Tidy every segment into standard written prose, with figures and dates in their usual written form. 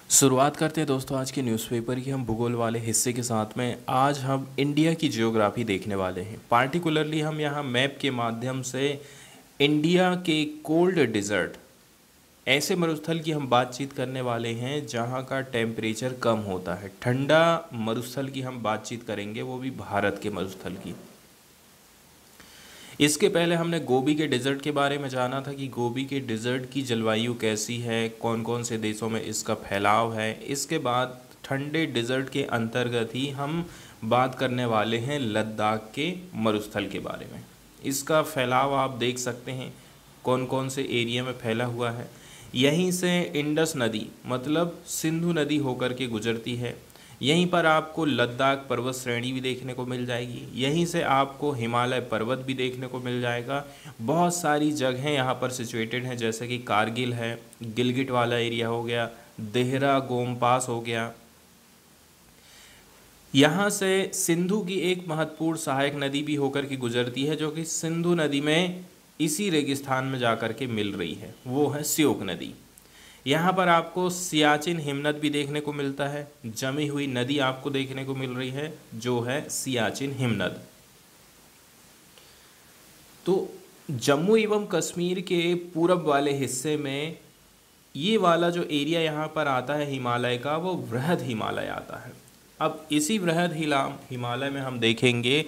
शुरुआत करते हैं दोस्तों आज के न्यूज़पेपर की हम भूगोल वाले हिस्से के साथ में। आज हम इंडिया की जियोग्राफी देखने वाले हैं। पार्टिकुलरली हम यहाँ मैप के माध्यम से इंडिया के कोल्ड डिज़र्ट ऐसे मरुस्थल की हम बातचीत करने वाले हैं जहाँ का टेम्परेचर कम होता है। ठंडा मरुस्थल की हम बातचीत करेंगे, वो भी भारत के मरुस्थल की। इसके पहले हमने गोबी के डिज़र्ट के बारे में जाना था कि गोबी के डिज़र्ट की जलवायु कैसी है, कौन कौन से देशों में इसका फैलाव है। इसके बाद ठंडे डिज़र्ट के अंतर्गत ही हम बात करने वाले हैं लद्दाख के मरुस्थल के बारे में। इसका फैलाव आप देख सकते हैं कौन कौन से एरिया में फैला हुआ है। यहीं से इंडस नदी मतलब सिंधु नदी होकर के गुजरती है। यहीं पर आपको लद्दाख पर्वत श्रेणी भी देखने को मिल जाएगी। यहीं से आपको हिमालय पर्वत भी देखने को मिल जाएगा। बहुत सारी जगहें यहाँ पर सिचुएटेड हैं, जैसे कि कारगिल है, गिलगिट वाला एरिया हो गया, देहरा गोमपास हो गया। यहाँ से सिंधु की एक महत्वपूर्ण सहायक नदी भी होकर के गुजरती है, जो कि सिंधु नदी में इसी रेगिस्तान में जाकर के मिल रही है, वो है श्योक नदी। यहाँ पर आपको सियाचिन हिमनद भी देखने को मिलता है। जमी हुई नदी आपको देखने को मिल रही है जो है सियाचिन हिमनद। तो जम्मू एवं कश्मीर के पूरब वाले हिस्से में ये वाला जो एरिया यहाँ पर आता है हिमालय का, वो वृहद हिमालय आता है। अब इसी वृहद हिमालय में हम देखेंगे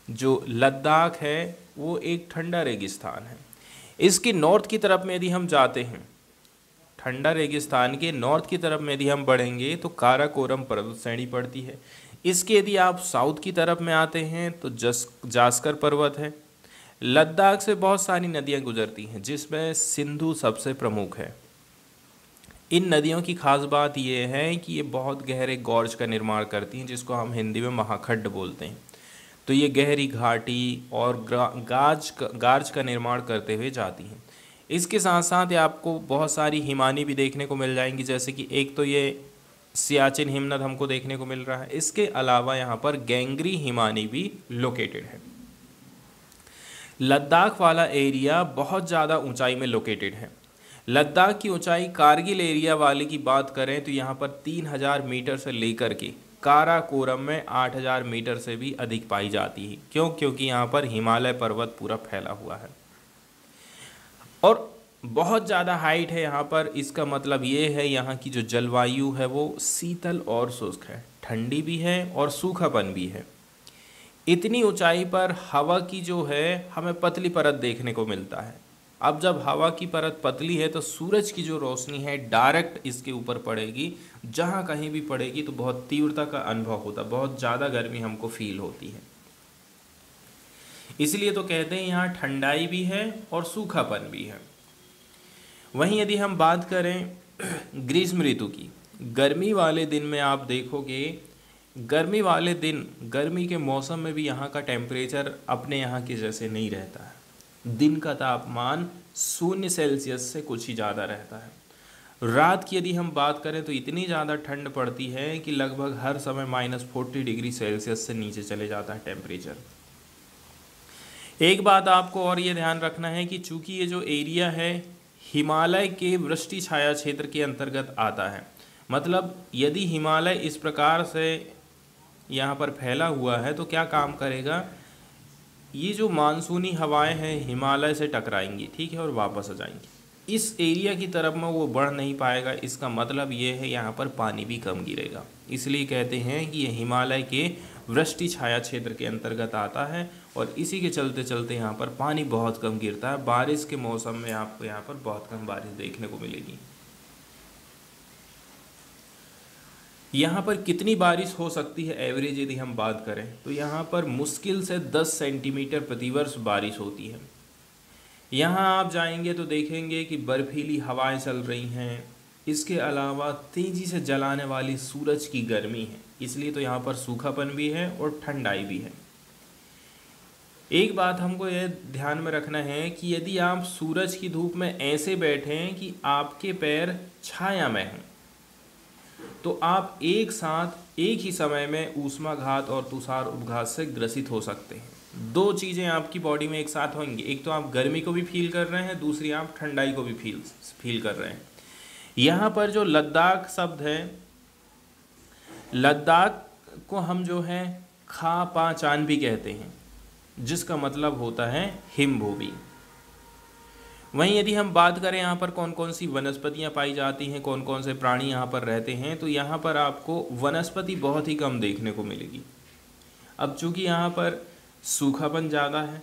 जो लद्दाख है वो एक ठंडा रेगिस्तान है। इसकी नॉर्थ की तरफ में यदि हम जाते हैं, ठंडा रेगिस्तान के नॉर्थ की तरफ में यदि हम बढ़ेंगे तो काराकोरम पर्वत श्रेणी पड़ती है। इसके यदि आप साउथ की तरफ में आते हैं तो जास्कर पर्वत है। लद्दाख से बहुत सारी नदियां गुजरती हैं जिसमें सिंधु सबसे प्रमुख है। इन नदियों की खास बात यह है कि ये बहुत गहरे गॉर्ज का निर्माण करती हैं, जिसको हम हिंदी में महाखड्ड बोलते हैं। तो ये गहरी घाटी और गार्ज का निर्माण करते हुए जाती हैं। इसके साथ साथ आपको बहुत सारी हिमानी भी देखने को मिल जाएंगी, जैसे कि एक तो ये सियाचिन हिमनद हमको देखने को मिल रहा है। इसके अलावा यहाँ पर गैंगरी हिमानी भी लोकेटेड है। लद्दाख वाला एरिया बहुत ज़्यादा ऊंचाई में लोकेटेड है। लद्दाख की ऊंचाई कारगिल एरिया वाले की बात करें तो यहाँ पर 3000 मीटर से लेकर के काराकोरम में 8000 मीटर से भी अधिक पाई जाती है। क्योंकि यहाँ पर हिमालय पर्वत पूरा फैला हुआ है और बहुत ज़्यादा हाइट है यहाँ पर। इसका मतलब ये है यहाँ की जो जलवायु है वो शीतल और शुष्क है, ठंडी भी है और सूखापन भी है। इतनी ऊंचाई पर हवा की जो है हमें पतली परत देखने को मिलता है। अब जब हवा की परत पतली है तो सूरज की जो रोशनी है डायरेक्ट इसके ऊपर पड़ेगी। जहाँ कहीं भी पड़ेगी तो बहुत तीव्रता का अनुभव होता है, बहुत ज़्यादा गर्मी हमको फील होती है। इसलिए तो कहते हैं यहाँ ठंडाई भी है और सूखापन भी है। वहीं यदि हम बात करें ग्रीष्म ऋतु की, गर्मी वाले दिन में आप देखोगे, गर्मी वाले दिन गर्मी के मौसम में भी यहाँ का टेम्परेचर अपने यहाँ के जैसे नहीं रहता है। दिन का तापमान 0 सेल्सियस से कुछ ही ज़्यादा रहता है। रात की यदि हम बात करें तो इतनी ज़्यादा ठंड पड़ती है कि लगभग हर समय -40 डिग्री सेल्सियस से नीचे चले जाता है टेम्परेचर। एक बात आपको और ये ध्यान रखना है कि चूंकि ये जो एरिया है हिमालय के वृष्टि छाया क्षेत्र के अंतर्गत आता है, मतलब यदि हिमालय इस प्रकार से यहाँ पर फैला हुआ है तो क्या काम करेगा, ये जो मानसूनी हवाएं हैं हिमालय से टकराएंगी, ठीक है, और वापस आ जाएंगी। इस एरिया की तरफ में वो बढ़ नहीं पाएगा। इसका मतलब ये है यहाँ पर पानी भी कम गिरेगा। इसलिए कहते हैं कि ये हिमालय के वृष्टि छाया क्षेत्र के अंतर्गत आता है और इसी के चलते चलते यहाँ पर पानी बहुत कम गिरता है। बारिश के मौसम में आपको यहाँ पर बहुत कम बारिश देखने को मिलेगी। यहाँ पर कितनी बारिश हो सकती है एवरेज यदि हम बात करें तो यहाँ पर मुश्किल से 10 सेंटीमीटर प्रतिवर्ष बारिश होती है। यहाँ आप जाएंगे तो देखेंगे कि बर्फीली हवाएं चल रही हैं। इसके अलावा तेज़ी से जलाने वाली सूरज की गर्मी है, इसलिए तो यहाँ पर सूखापन भी है और ठंडाई भी है। एक बात हमको यह ध्यान में रखना है कि यदि आप सूरज की धूप में ऐसे बैठें कि आपके पैर छाया में हों तो आप एक साथ एक ही समय में ऊष्माघात और तुषार उपघात से ग्रसित हो सकते हैं। दो चीज़ें आपकी बॉडी में एक साथ होंगी, एक तो आप गर्मी को भी फील कर रहे हैं, दूसरी आप ठंडाई को भी फील कर रहे हैं। यहाँ पर जो लद्दाख शब्द है, लद्दाख को हम जो है खा पा चान भी कहते हैं, जिसका मतलब होता है हिमभूमि। वहीं यदि हम बात करें यहाँ पर कौन कौन सी वनस्पतियाँ पाई जाती हैं, कौन कौन से प्राणी यहाँ पर रहते हैं, तो यहाँ पर आपको वनस्पति बहुत ही कम देखने को मिलेगी। अब चूंकि यहाँ पर सूखापन ज़्यादा है,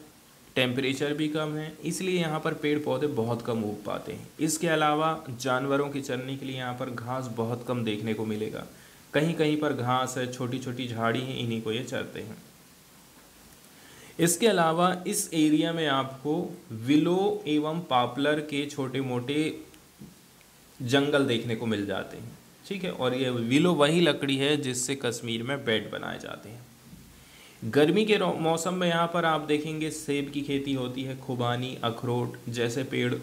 टेम्परेचर भी कम है, इसलिए यहाँ पर पेड़ पौधे बहुत कम उग पाते हैं। इसके अलावा जानवरों के चरने के लिए यहाँ पर घास बहुत कम देखने को मिलेगा। कहीं कहीं पर घास है, छोटी छोटी झाड़ी हैं, इन्हीं को ये चरते हैं। इसके अलावा इस एरिया में आपको विलो एवं पॉपुलर के छोटे मोटे जंगल देखने को मिल जाते हैं, ठीक है। और ये विलो वही लकड़ी है जिससे कश्मीर में बेड बनाए जाते हैं। गर्मी के मौसम में यहाँ पर आप देखेंगे सेब की खेती होती है, खुबानी, अखरोट जैसे पेड़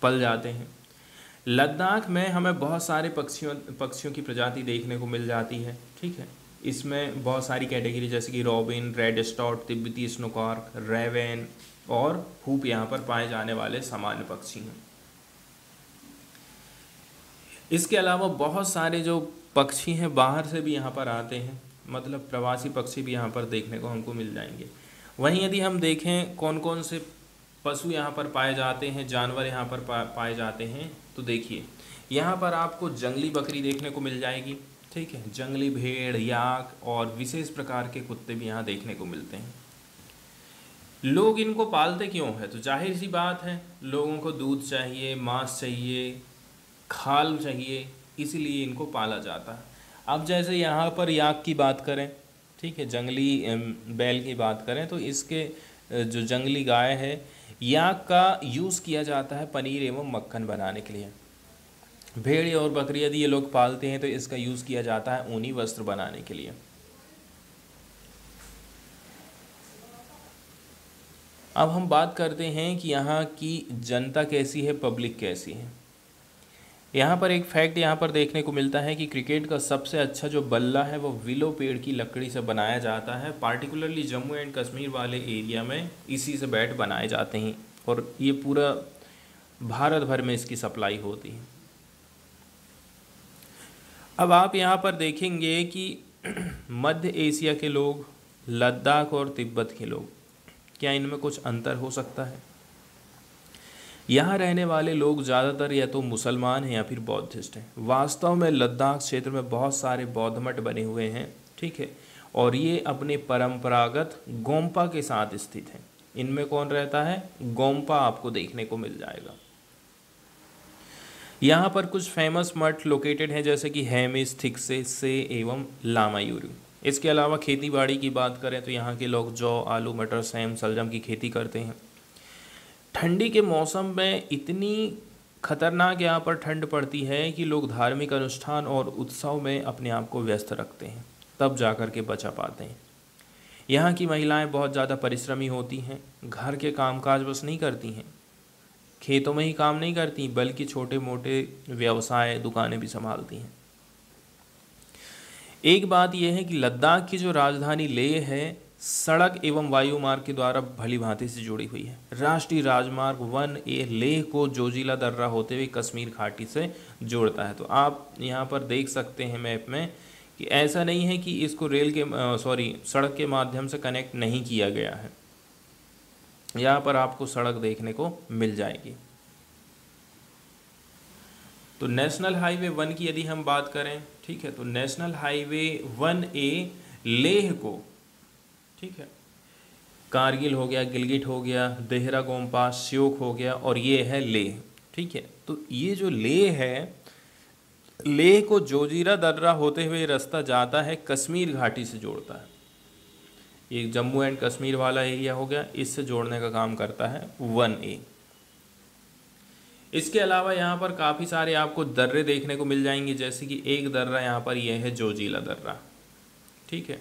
पल जाते हैं। लद्दाख में हमें बहुत सारे पक्षियों की प्रजाति देखने को मिल जाती है, ठीक है। इसमें बहुत सारी कैटेगरी जैसे कि रॉबिन, रेड स्टॉट, तिब्बती स्नोकॉर्क, रेवेन और हूप यहाँ पर पाए जाने वाले सामान्य पक्षी हैं। इसके अलावा बहुत सारे जो पक्षी हैं बाहर से भी यहाँ पर आते हैं, मतलब प्रवासी पक्षी भी यहाँ पर देखने को हमको मिल जाएंगे। वहीं यदि हम देखें कौन कौन से पशु यहाँ पर पाए जाते हैं, जानवर यहाँ पर पाए जाते हैं, तो देखिए यहाँ पर आपको जंगली बकरी देखने को मिल जाएगी, ठीक है। जंगली भेड़, याक और विशेष प्रकार के कुत्ते भी यहाँ देखने को मिलते हैं। लोग इनको पालते क्यों है, तो जाहिर सी बात है, लोगों को दूध चाहिए, मांस चाहिए, खाल चाहिए, इसीलिए इनको पाला जाता है। अब जैसे यहाँ पर याक की बात करें, ठीक है, जंगली बैल की बात करें, तो इसके जो जंगली गाय है, याक का यूज़ किया जाता है पनीर एवं मक्खन बनाने के लिए। भेड़ और बकरी यदि ये लोग पालते हैं तो इसका यूज़ किया जाता है ऊनी वस्त्र बनाने के लिए। अब हम बात करते हैं कि यहाँ की जनता कैसी है, पब्लिक कैसी है। यहाँ पर एक फैक्ट यहाँ पर देखने को मिलता है कि क्रिकेट का सबसे अच्छा जो बल्ला है वो विलो पेड़ की लकड़ी से बनाया जाता है। पार्टिकुलरली जम्मू एंड कश्मीर वाले एरिया में इसी से बैट बनाए जाते हैं और ये पूरा भारत भर में इसकी सप्लाई होती है। अब आप यहाँ पर देखेंगे कि मध्य एशिया के लोग, लद्दाख और तिब्बत के लोग, क्या इनमें कुछ अंतर हो सकता है? यहाँ रहने वाले लोग ज़्यादातर या तो मुसलमान हैं या फिर बौद्धिस्ट हैं। वास्तव में लद्दाख क्षेत्र में बहुत सारे बौद्ध मठ बने हुए हैं, ठीक है, और ये अपने परंपरागत गोम्पा के साथ स्थित हैं। इनमें कौन रहता है? गोम्पा आपको देखने को मिल जाएगा। यहाँ पर कुछ फेमस मठ लोकेटेड हैं जैसे कि हेमिस, थिक्से, से एवं लामायूरी। इसके अलावा खेती बाड़ी की बात करें तो यहाँ के लोग जौ, आलू, मटर, सेम, शलजम की खेती करते हैं। ठंडी के मौसम में इतनी खतरनाक यहाँ पर ठंड पड़ती है कि लोग धार्मिक अनुष्ठान और उत्सव में अपने आप को व्यस्त रखते हैं, तब जाकर के बचा पाते हैं। यहाँ की महिलाएं बहुत ज़्यादा परिश्रमी होती हैं, घर के कामकाज बस नहीं करती हैं, खेतों में ही काम नहीं करती, बल्कि छोटे मोटे व्यवसाय, दुकानें भी संभालती हैं। एक बात यह है कि लद्दाख की जो राजधानी लेह है, सड़क एवं वायु मार्ग के द्वारा भली भांति से जुड़ी हुई है। राष्ट्रीय राजमार्ग 1A लेह को जोजिला दर्रा होते हुए कश्मीर घाटी से जोड़ता है। तो आप यहाँ पर देख सकते हैं मैप में कि ऐसा नहीं है कि इसको सड़क के माध्यम से कनेक्ट नहीं किया गया है। यहाँ पर आपको सड़क देखने को मिल जाएगी। तो नेशनल हाईवे 1 की यदि हम बात करें, ठीक है, तो नेशनल हाईवे 1A लेह को, ठीक है, कारगिल हो गया, गिलगिट हो गया, देहरा गोम्पा, श्योक हो गया और ये है लेह, ठीक है। तो ये जो लेह है, लेह को जोजिला दर्रा होते हुए रास्ता जाता है, कश्मीर घाटी से जोड़ता है। ये जम्मू एंड कश्मीर वाला एरिया हो गया, इससे जोड़ने का काम करता है 1A। इसके अलावा यहाँ पर काफ़ी सारे आपको दर्रे देखने को मिल जाएंगे, जैसे कि एक दर्रा यहाँ पर यह है जोजिला दर्रा, ठीक है।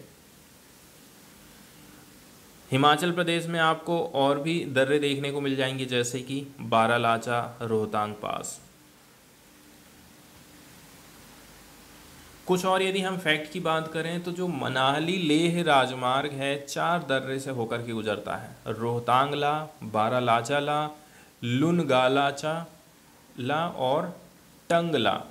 हिमाचल प्रदेश में आपको और भी दर्रे देखने को मिल जाएंगे, जैसे कि बारालाचा, रोहतांग पास। कुछ और यदि हम फैक्ट की बात करें तो जो मनाली लेह राजमार्ग है 4 दर्रे से होकर के गुजरता है, रोहतांगला, बारालाचा ला, लुनगालाचा ला और टंगला।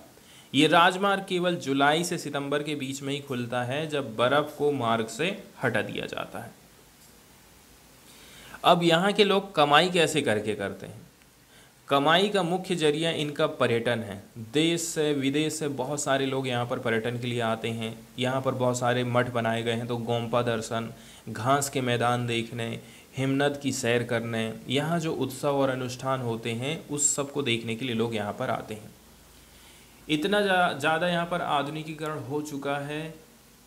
ये राजमार्ग केवल जुलाई से सितंबर के बीच में ही खुलता है, जब बर्फ को मार्ग से हटा दिया जाता है। अब यहाँ के लोग कमाई कैसे करके करते हैं? कमाई का मुख्य जरिया इनका पर्यटन है। देश से विदेश से बहुत सारे लोग यहाँ पर पर्यटन के लिए आते हैं। यहाँ पर बहुत सारे मठ बनाए गए हैं, तो गोम्पा दर्शन, घास के मैदान देखने, हिमनद की सैर करने, यहाँ जो उत्सव और अनुष्ठान होते हैं उस सब को देखने के लिए लोग यहाँ पर आते हैं। इतना ज़्यादा यहाँ पर आधुनिकीकरण हो चुका है,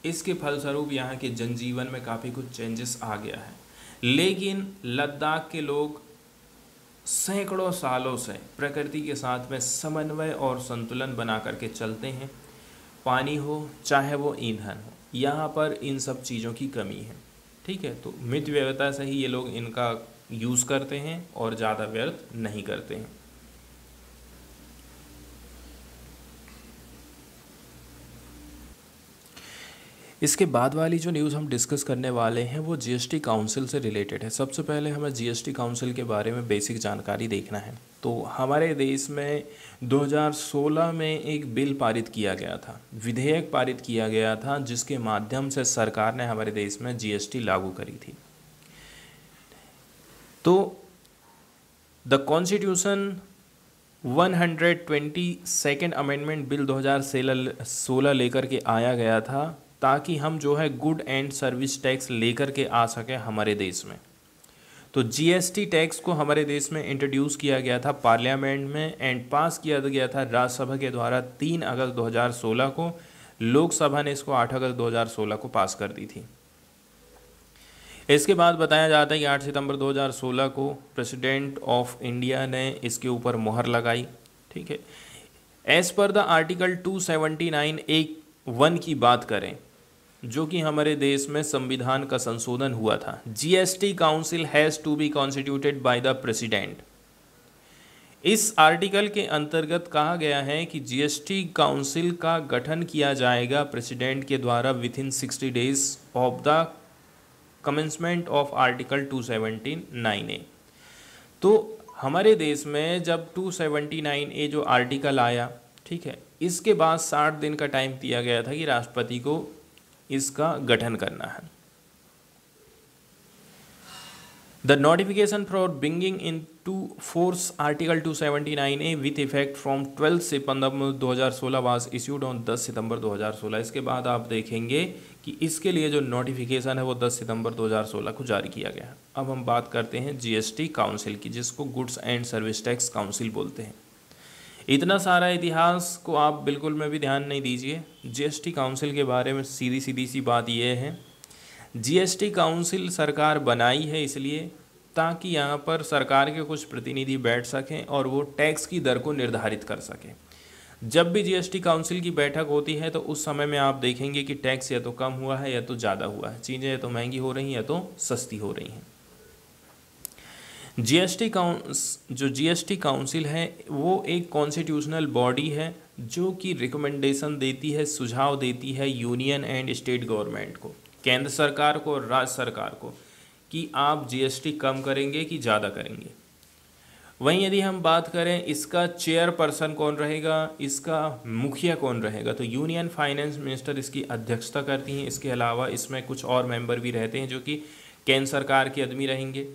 इसके फलस्वरूप यहाँ के जनजीवन में काफ़ी कुछ चेंजेस आ गया है। लेकिन लद्दाख के लोग सैकड़ों सालों से प्रकृति के साथ में समन्वय और संतुलन बना करके चलते हैं। पानी हो चाहे वो ईंधन हो, यहाँ पर इन सब चीज़ों की कमी है। ठीक है, तो मित व्ययता से ही ये लोग इनका यूज़ करते हैं और ज़्यादा व्यर्थ नहीं करते हैं। इसके बाद वाली जो न्यूज़ हम डिस्कस करने वाले हैं वो जीएसटी काउंसिल से रिलेटेड है। सबसे पहले हमें जीएसटी काउंसिल के बारे में बेसिक जानकारी देखना है। तो हमारे देश में 2016 में एक बिल पारित किया गया था, विधेयक पारित किया गया था, जिसके माध्यम से सरकार ने हमारे देश में जीएसटी लागू करी थी। तो the constitution 122nd amendment bill 2016 लेकर के आया गया था, ताकि हम जो है गुड एंड सर्विस टैक्स लेकर के आ सकें हमारे देश में। तो जीएसटी टैक्स को हमारे देश में इंट्रोड्यूस किया गया था पार्लियामेंट में एंड पास किया गया था राज्यसभा के द्वारा 3 अगस्त 2016 को। लोकसभा ने इसको 8 अगस्त 2016 को पास कर दी थी। इसके बाद बताया जाता है कि 8 सितंबर 2016 को प्रेसिडेंट ऑफ इंडिया ने इसके ऊपर मोहर लगाई। ठीक है, एज पर द आर्टिकल 279(1) की बात करें, जो कि हमारे देश में संविधान का संशोधन हुआ था, GST council has to be constituted by the president. इस आर्टिकल के अंतर्गत कहा गया है कि जीएसटी काउंसिल का गठन किया जाएगा प्रेसिडेंट के द्वारा with in 60 days of the commencement of article 279(a). तो हमारे देश में जब 279(a) जो आर्टिकल आया, ठीक है, इसके बाद 60 दिन का टाइम दिया गया था कि राष्ट्रपति को इसका गठन करना है। The notification for bringing in to force article 279(a) with effect from 12 सितंबर 2016 वाज इश्यूड ऑन 10 सितंबर 2016। इसके बाद आप देखेंगे कि इसके लिए जो नोटिफिकेशन है वो 10 सितंबर 2016 को जारी किया गया है। अब हम बात करते हैं जीएसटी काउंसिल की, जिसको goods and service tax council बोलते हैं। इतना सारा इतिहास को आप बिल्कुल में भी ध्यान नहीं दीजिए। जीएसटी काउंसिल के बारे में सीधी सी बात यह है, जीएसटी काउंसिल सरकार बनाई है इसलिए ताकि यहाँ पर सरकार के कुछ प्रतिनिधि बैठ सकें और वो टैक्स की दर को निर्धारित कर सकें। जब भी जीएसटी काउंसिल की बैठक होती है तो उस समय में आप देखेंगे कि टैक्स या तो कम हुआ है या तो ज़्यादा हुआ है, चीज़ें या तो महंगी हो रही हैं या तो सस्ती हो रही हैं। जो जीएसटी काउंसिल है वो एक कॉन्स्टिट्यूशनल बॉडी है जो कि रिकमेंडेशन देती है, सुझाव देती है यूनियन एंड स्टेट गवर्नमेंट को, केंद्र सरकार को और राज्य सरकार को, कि आप जीएसटी कम करेंगे कि ज़्यादा करेंगे। वहीं यदि हम बात करें इसका चेयरपर्सन कौन रहेगा, इसका मुखिया कौन रहेगा, तो यूनियन फाइनेंस मिनिस्टर इसकी अध्यक्षता करती हैं। इसके अलावा इसमें कुछ और मेंबर भी रहते हैं जो कि केंद्र सरकार के आदमी रहेंगे।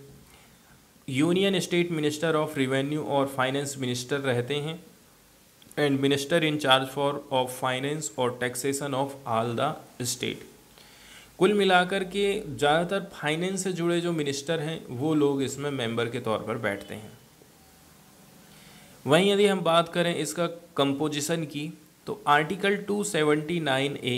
Union state minister of revenue और फाइनेंस मिनिस्टर रहते हैं and minister in charge for of finance और taxation of all the state. कुल मिलाकर के ज़्यादातर फाइनेंस से जुड़े जो मिनिस्टर हैं वो लोग इसमें मेंबर के तौर पर बैठते हैं। वहीं यदि हम बात करें इसका कंपोजिशन की, तो article 279(a)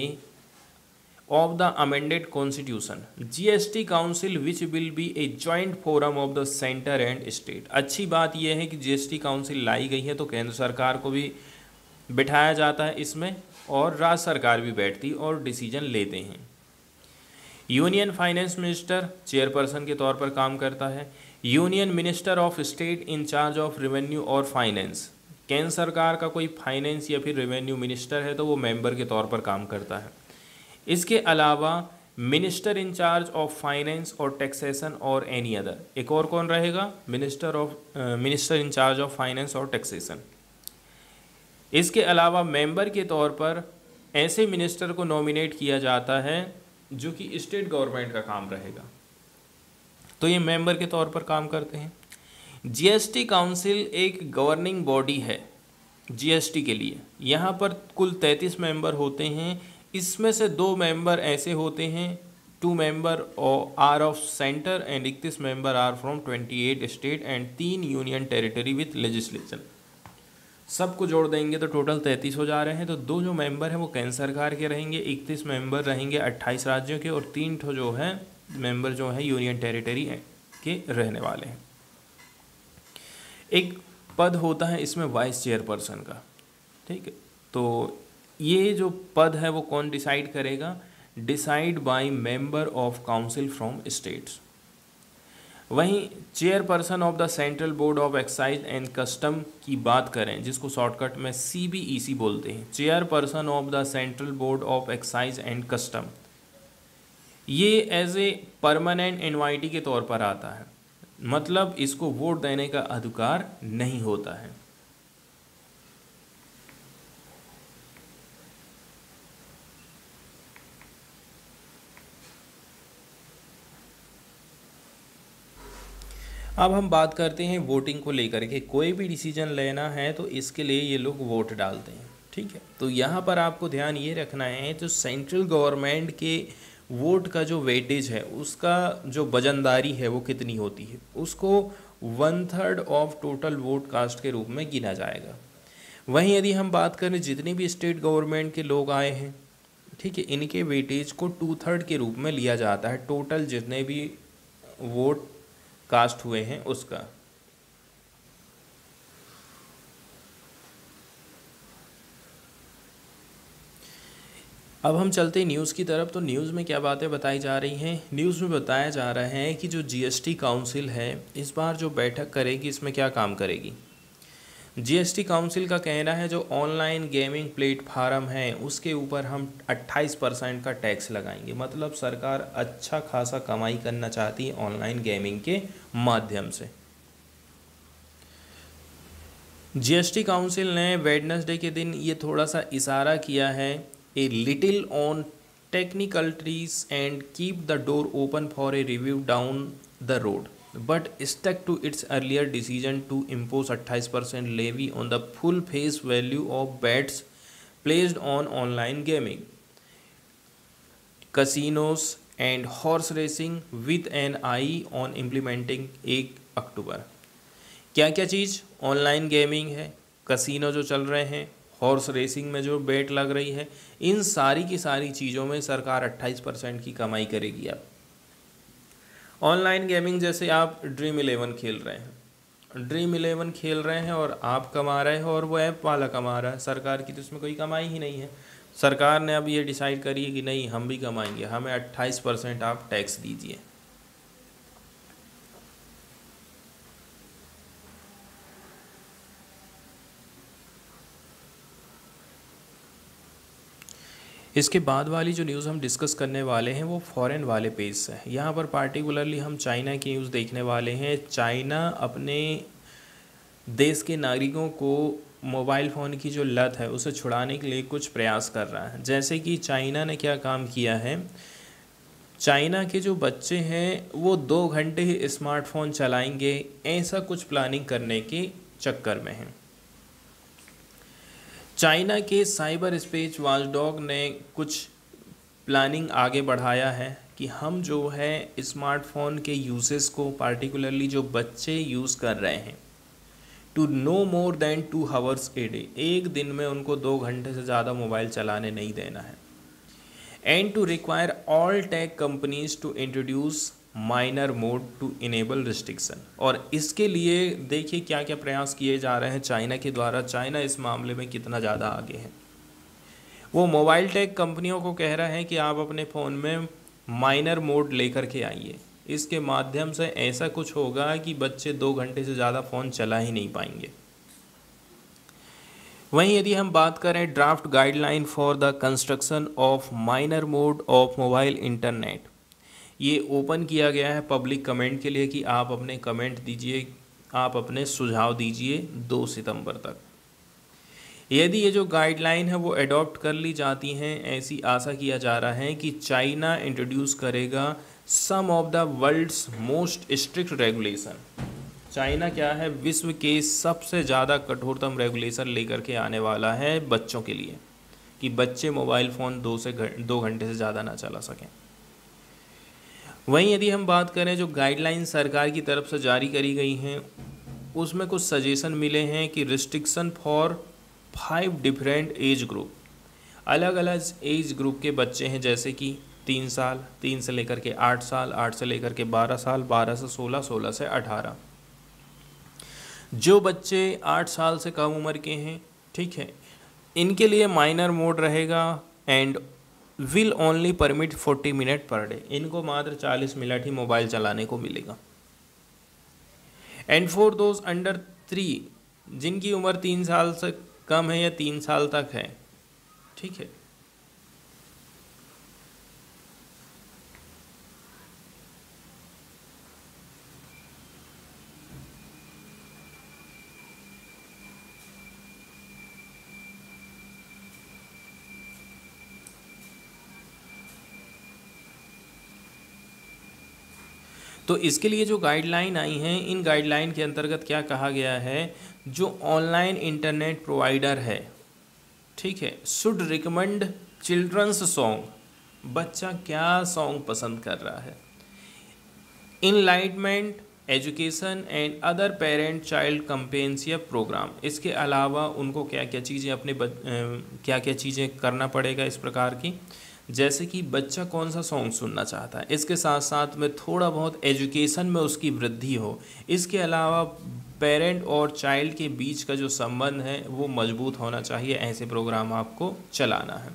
of the amended constitution, GST council which will be a joint forum of the center and state। अच्छी बात यह है कि जीएसटी काउंसिल लाई गई है तो केंद्र सरकार को भी बिठाया जाता है इसमें और राज्य सरकार भी बैठती और डिसीजन लेते हैं। यूनियन फाइनेंस मिनिस्टर चेयरपर्सन के तौर पर काम करता है। Union minister of state in charge of revenue और फाइनेंस, केंद्र सरकार का कोई फाइनेंस या फिर रेवेन्यू मिनिस्टर है तो वो मेंबर के तौर पर काम करता है। इसके अलावा minister in charge of finance और टैक्सेशन और एनी अदर, एक और कौन रहेगा, minister in charge of finance और टैक्सेशन। इसके अलावा मेंबर के तौर पर ऐसे मिनिस्टर को नॉमिनेट किया जाता है जो कि स्टेट गवर्नमेंट का काम रहेगा, तो ये मेंबर के तौर पर काम करते हैं। जीएसटी काउंसिल एक गवर्निंग बॉडी है जीएसटी के लिए। यहाँ पर कुल 33 मेंबर होते हैं। इसमें से 2 मेंबर ऐसे होते हैं, 2 member are of centre and 31 member are from 28 state and 3 union territory with legislation. सबको जोड़ देंगे तो टोटल 33 हो जा रहे हैं। तो 2 जो मेंबर हैं वो केंद्र सरकार के रहेंगे, 31 मेंबर रहेंगे 28 राज्यों के, और 3 ठो जो है मेंबर जो है यूनियन टेरिटरी के रहने वाले हैं। एक पद होता है इसमें वाइस चेयरपर्सन का, ठीक है। तो ये जो पद है वो कौन डिसाइड करेगा? Decide by member of council from states. वहीं chairperson of the central board of excise and custom की बात करें, जिसको शॉर्टकट में CBEC बोलते हैं, chairperson of the central board of excise and custom, ये एज ए परमानेंट इनवाइटी के तौर पर आता है, मतलब इसको वोट देने का अधिकार नहीं होता है। अब हम बात करते हैं वोटिंग को लेकर के। कोई भी डिसीजन लेना है तो इसके लिए ये लोग वोट डालते हैं, ठीक है। तो यहाँ पर आपको ध्यान ये रखना है, तो सेंट्रल गवर्नमेंट के वोट का जो वेटेज है, उसका जो वजनदारी है वो कितनी होती है, उसको 1/3 ऑफ टोटल वोट कास्ट के रूप में गिना जाएगा। वहीं यदि हम बात करें जितने भी स्टेट गवर्नमेंट के लोग आए हैं, ठीक है, इनके वेटेज को 2/3 के रूप में लिया जाता है, टोटल जितने भी वोट कास्ट हुए हैं उसका। अब हम चलते हैं न्यूज़ की तरफ। तो न्यूज़ में क्या बातें बताई जा रही हैं? न्यूज़ में बताया जा रहा है कि जो जीएसटी काउंसिल है इस बार जो बैठक करेगी, इसमें क्या काम करेगी। जीएसटी काउंसिल का कहना है जो ऑनलाइन गेमिंग प्लेटफार्म है उसके ऊपर हम 28% का टैक्स लगाएंगे। मतलब सरकार अच्छा खासा कमाई करना चाहती है ऑनलाइन गेमिंग के माध्यम से। जीएसटी काउंसिल ने वेडनेसडे के दिन ये थोड़ा सा इशारा किया है, a little on technicalities and keep the door open for a review down the road, but stuck to its earlier decision to impose 28% levy on the full face value of bets placed on online gaming, casinos and horse racing with an eye on implementing 1 अक्टूबर। क्या क्या चीज़? Online gaming है, casino जो चल रहे हैं, horse racing में जो बेट लग रही है, इन सारी की सारी चीज़ों में सरकार 28% की कमाई करेगी। अब ऑनलाइन गेमिंग जैसे आप ड्रीम 11 खेल रहे हैं, ड्रीम 11 खेल रहे हैं और आप कमा रहे हो और वो ऐप वाला कमा रहा है, सरकार की तो इसमें कोई कमाई ही नहीं है। सरकार ने अब ये डिसाइड करी है कि नहीं, हम भी कमाएंगे, हमें 28% आप टैक्स दीजिए। इसके बाद वाली जो न्यूज़ हम डिस्कस करने वाले हैं वो फॉरेन वाले पेज से है। यहाँ पर पार्टिकुलरली हम चाइना की न्यूज़ देखने वाले हैं। चाइना अपने देश के नागरिकों को मोबाइल फ़ोन की जो लत है उसे छुड़ाने के लिए कुछ प्रयास कर रहा है। जैसे कि चाइना ने क्या काम किया है, चाइना के जो बच्चे हैं वो 2 घंटे ही स्मार्टफोन चलाएंगे, ऐसा कुछ प्लानिंग करने के चक्कर में है। चाइना के साइबर स्पेस वॉचडॉग ने कुछ प्लानिंग आगे बढ़ाया है कि हम जो है स्मार्टफोन के यूजेस को, पार्टिकुलरली जो बच्चे यूज़ कर रहे हैं, to no more than 2 hours a day, एक दिन में उनको 2 घंटे से ज़्यादा मोबाइल चलाने नहीं देना है। And to require all tech companies to introduce minor mode to enable restriction. और इसके लिए देखिए क्या क्या प्रयास किए जा रहे हैं चाइना के द्वारा। चाइना इस मामले में कितना ज़्यादा आगे है। वो मोबाइल टेक कंपनियों को कह रहा है कि आप अपने फ़ोन में माइनर मोड लेकर के आइए, इसके माध्यम से ऐसा कुछ होगा कि बच्चे 2 घंटे से ज़्यादा फ़ोन चला ही नहीं पाएंगे। वहीं यदि हम बात करें draft guideline for the construction of minor mode of mobile internet, ये ओपन किया गया है पब्लिक कमेंट के लिए कि आप अपने कमेंट दीजिए, आप अपने सुझाव दीजिए 2 सितंबर तक। यदि ये जो गाइडलाइन है वो अडॉप्ट कर ली जाती हैं, ऐसी आशा किया जा रहा है कि चाइना इंट्रोड्यूस करेगा some of the world's most strict regulation. China क्या है, विश्व के सबसे ज़्यादा कठोरतम रेगुलेशन लेकर के आने वाला है बच्चों के लिए, कि बच्चे मोबाइल फ़ोन 2 घंटे से ज़्यादा ना चला सकें। वहीं यदि हम बात करें जो गाइडलाइन सरकार की तरफ से जारी करी गई हैं, उसमें कुछ सजेशन मिले हैं कि restriction for 5 different age group, अलग अलग एज ग्रुप के बच्चे हैं, जैसे कि 3 साल, 3 से लेकर के 8 साल, 8 से लेकर के 12 साल, 12 से 16, 16 से 18। जो बच्चे 8 साल से कम उम्र के हैं, ठीक है, इनके लिए माइनर मोड रहेगा and will only permit 40 minute per day. इनको मात्र 40 मिनट ही मोबाइल चलाने को मिलेगा। एंड फॉर दोज अंडर 3, जिनकी उम्र 3 साल से कम है या 3 साल तक है, ठीक है, तो इसके लिए जो गाइडलाइन आई हैं, इन गाइडलाइन के अंतर्गत क्या कहा गया है, जो ऑनलाइन इंटरनेट प्रोवाइडर है, ठीक है, शुड रिकमेंड चिल्ड्रंस सॉन्ग। बच्चा क्या सॉन्ग पसंद कर रहा है, enlightenment, education and other parent child companionship program. इसके अलावा उनको क्या क्या चीज़ें क्या क्या चीज़ें करना पड़ेगा इस प्रकार की, जैसे कि बच्चा कौन सा सॉन्ग सुनना चाहता है, इसके साथ साथ में थोड़ा बहुत एजुकेशन में उसकी वृद्धि हो। इसके अलावा पेरेंट और चाइल्ड के बीच का जो संबंध है वो मजबूत होना चाहिए। ऐसे प्रोग्राम आपको चलाना है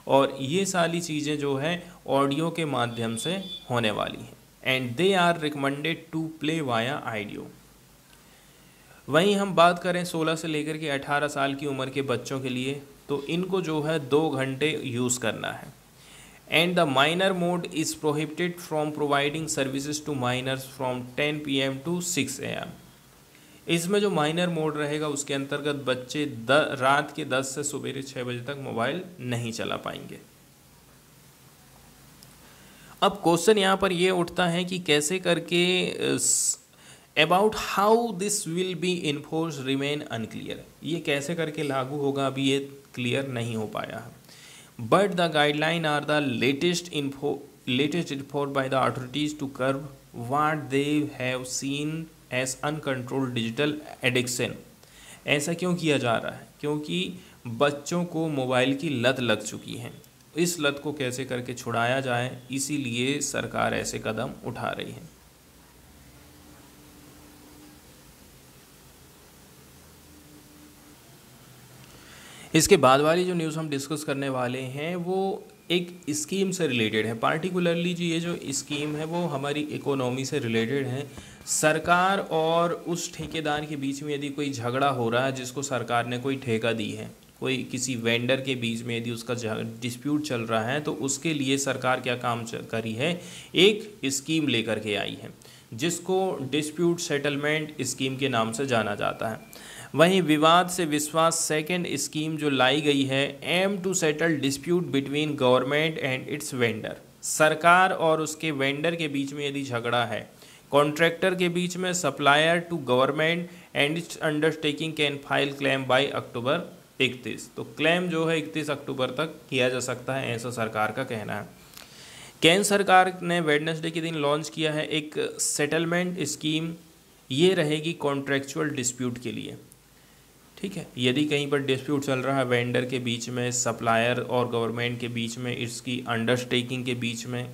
और ये सारी चीज़ें जो है ऑडियो के माध्यम से होने वाली हैं and they are recommended to play via audio. वहीं हम बात करें 16 से लेकर के 18 साल की उम्र के बच्चों के लिए, तो इनको जो है 2 घंटे यूज़ करना है and the minor mode is prohibited from providing services to minors from 10 PM to 6 AM। इसमें जो माइनर मोड रहेगा उसके अंतर्गत बच्चे रात के 10 से सुबह 6 बजे तक मोबाइल नहीं चला पाएंगे। अब क्वेश्चन यहाँ पर ये उठता है कि कैसे करके about how this will be enforce remain unclear. ये कैसे करके लागू होगा अभी ये क्लियर नहीं हो पाया है। But the guideline are the latest enforced by the authorities to curb what they have seen as uncontrolled digital addiction. ऐसा क्यों किया जा रहा है, क्योंकि बच्चों को मोबाइल की लत लग चुकी है। इस लत को कैसे करके छुड़ाया जाए, इसीलिए सरकार ऐसे कदम उठा रही है। इसके बाद वाली जो न्यूज़ हम डिस्कस करने वाले हैं वो एक स्कीम से रिलेटेड है। पार्टिकुलरली जी ये जो स्कीम है वो हमारी इकोनॉमी से रिलेटेड है। सरकार और उस ठेकेदार के बीच में यदि कोई झगड़ा हो रहा है जिसको सरकार ने कोई ठेका दी है, कोई किसी वेंडर के बीच में यदि उसका डिस्प्यूट चल रहा है, तो उसके लिए सरकार क्या काम करी है, एक स्कीम लेकर के आई है जिसको डिस्प्यूट सेटलमेंट स्कीम के नाम से जाना जाता है। वहीं विवाद से विश्वास सेकंड स्कीम जो लाई गई है, aim to settle dispute between government and its vendor. सरकार और उसके वेंडर के बीच में यदि झगड़ा है, कॉन्ट्रैक्टर के बीच में, supplier to government and its undertaking can file claim by October 31। तो क्लेम जो है 31 अक्टूबर तक किया जा सकता है, ऐसा सरकार का कहना है। केंद्र सरकार ने वेडनेसडे के दिन लॉन्च किया है एक सेटलमेंट स्कीम। ये रहेगी कॉन्ट्रेक्चुअल डिस्प्यूट के लिए, ठीक है। यदि कहीं पर डिस्प्यूट चल रहा है वेंडर के बीच में, सप्लायर और गवर्नमेंट के बीच में, इसकी अंडरटेकिंग के बीच में,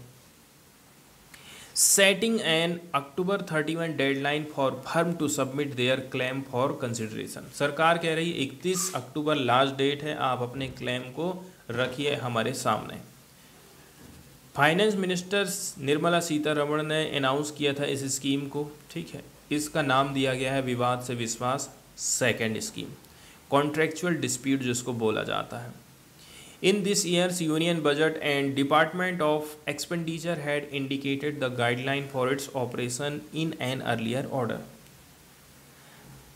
setting an October 31 deadline for firm to submit their claim for consideration. सरकार कह रही है 31 अक्टूबर लास्ट डेट है, आप अपने क्लेम को रखिए हमारे सामने। फाइनेंस मिनिस्टर निर्मला सीतारमण ने अनाउंस किया था इस स्कीम को, ठीक है। इसका नाम दिया गया है विवाद से विश्वास सेकेंड स्कीम, कॉन्ट्रेक्चुअल डिस्प्यूट जिसको बोला जाता है। In this year's union budget and Department of Expenditure had indicated the guideline for its operation in an earlier order.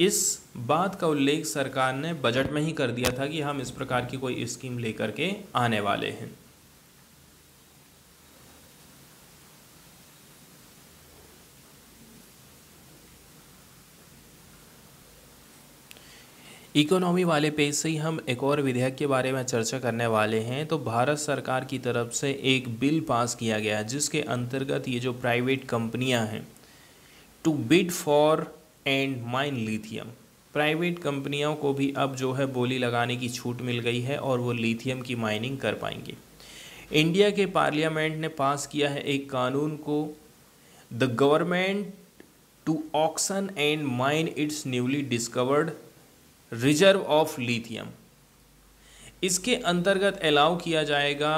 इस बात का उल्लेख सरकार ने बजट में ही कर दिया था कि हम इस प्रकार की कोई स्कीम लेकर के आने वाले हैं। इकोनॉमी वाले पेज से ही हम एक और विधेयक के बारे में चर्चा करने वाले हैं। तो भारत सरकार की तरफ से एक बिल पास किया गया जिसके अंतर्गत ये जो प्राइवेट कंपनियां हैं, to bid for and mine lithium, private कंपनियों को भी अब जो है बोली लगाने की छूट मिल गई है और वो लिथियम की माइनिंग कर पाएंगे। इंडिया के पार्लियामेंट ने पास किया है एक कानून को, the government to auction and mine its newly discovered reserve of lithium. इसके अंतर्गत अलाउ किया जाएगा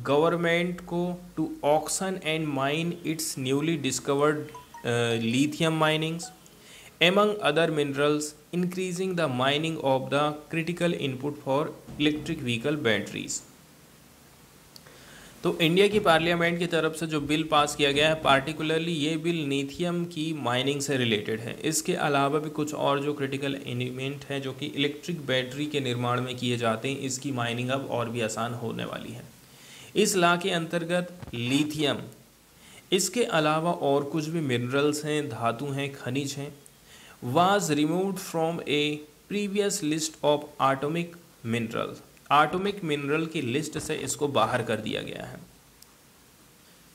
गवर्नमेंट को to auction and mine its newly discovered lithium minings among other minerals, increasing the mining of the critical input for electric vehicle batteries। तो India की parliament की तरफ से जो बिल पास किया गया है, पार्टिकुलरली ये बिल लिथियम की माइनिंग से रिलेटेड है। इसके अलावा भी कुछ और जो क्रिटिकल एलिमेंट हैं जो कि इलेक्ट्रिक बैटरी के निर्माण में किए जाते हैं, इसकी माइनिंग अब और भी आसान होने वाली है। इस लॉ के अंतर्गत लिथियम, इसके अलावा और कुछ भी मिनरल्स हैं, धातु हैं, खनिज हैं, was removed from A previous list of atomic mineral, atomic mineral की लिस्ट से इसको बाहर कर दिया गया है।